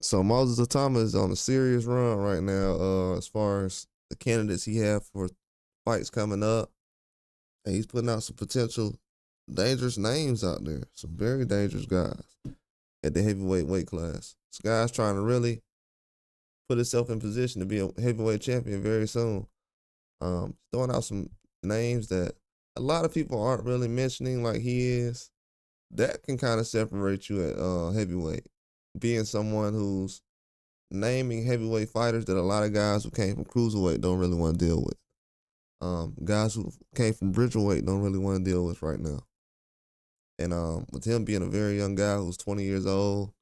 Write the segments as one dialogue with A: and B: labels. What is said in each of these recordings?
A: So Moses Itauma is on a serious run right now, as far as the candidates he have for fights coming up. And he's putting out some potential dangerous names out there. Some very dangerous guys at the heavyweight weight class. This guy's trying to really put himself in position to be a heavyweight champion very soon. Throwing out some names that a lot of people aren't really mentioning like he is. That can kind of separate you at heavyweight. Being someone who's naming heavyweight fighters that a lot of guys who came from cruiserweight don't really want to deal with. Guys who came from bridgerweight don't really want to deal with right now. And with him being a very young guy who's 20 years old,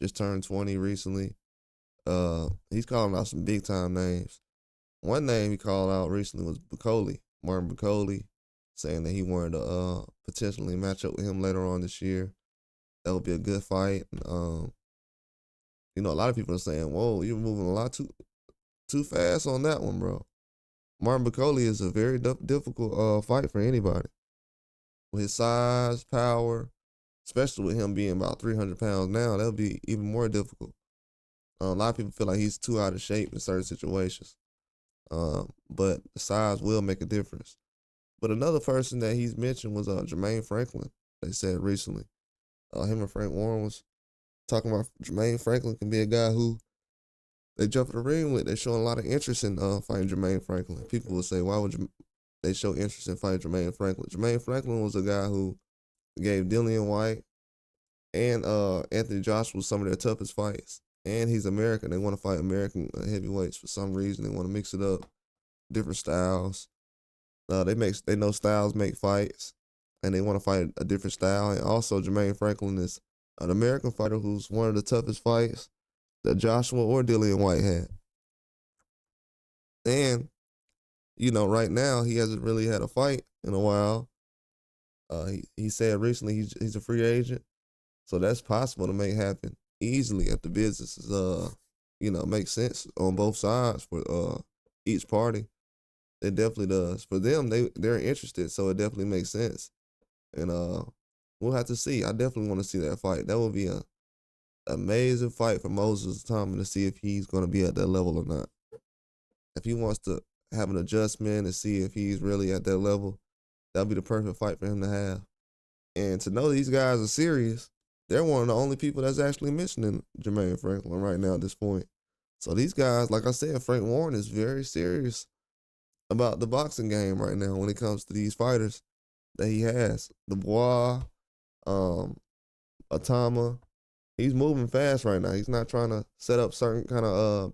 A: just turned 20 recently, he's calling out some big time names. One name he called out recently was Martin Bacoli, saying that he wanted to potentially match up with him later on this year. That would be a good fight. You know, a lot of people are saying, "Whoa, you're moving a lot too fast on that one, bro." Martin Bacoli is a very difficult fight for anybody. With his size, power, especially with him being about 300 pounds now, that'll be even more difficult. A lot of people feel like he's too out of shape in certain situations. But the size will make a difference. But another person that he's mentioned was Jermaine Franklin, they said recently. Him and Frank Warren was talking about Jermaine Franklin can be a guy who they jump in the ring with. They're showing a lot of interest in fighting Jermaine Franklin. People will say, why would they show interest in fighting Jermaine Franklin? Jermaine Franklin was a guy who gave Dillian White and Anthony Joshua some of their toughest fights. And he's American. They want to fight American heavyweights for some reason. They want to mix it up, different styles. They know styles make fights, and they want to fight a different style. And also, Jermaine Franklin is an American fighter who's one of the toughest fights that Joshua or Dillian White had. And, you know, right now, he hasn't really had a fight in a while. He said recently he's a free agent. So that's possible to make happen easily if the business is, makes sense on both sides for each party. It definitely does. For them, they're interested, so it definitely makes sense. And we'll have to see. I definitely want to see that fight. That would be an amazing fight for Moses Itauma to see if he's going to be at that level or not. If he wants to have an adjustment and see if he's really at that level, that'll be the perfect fight for him to have. And to know these guys are serious, they're one of the only people that's actually mentioning Jermaine Franklin right now at this point. So these guys, like I said, Frank Warren is very serious about the boxing game right now when it comes to these fighters that he has. Dubois, Itauma, he's moving fast right now. He's not trying to set up certain kind of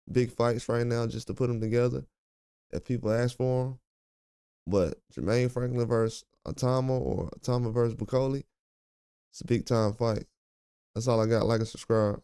A: big fights right now just to put them together if people ask for them. But Jermaine Franklin versus Itauma or Itauma versus Bacoli, it's a big time fight. That's all I got. Like and subscribe.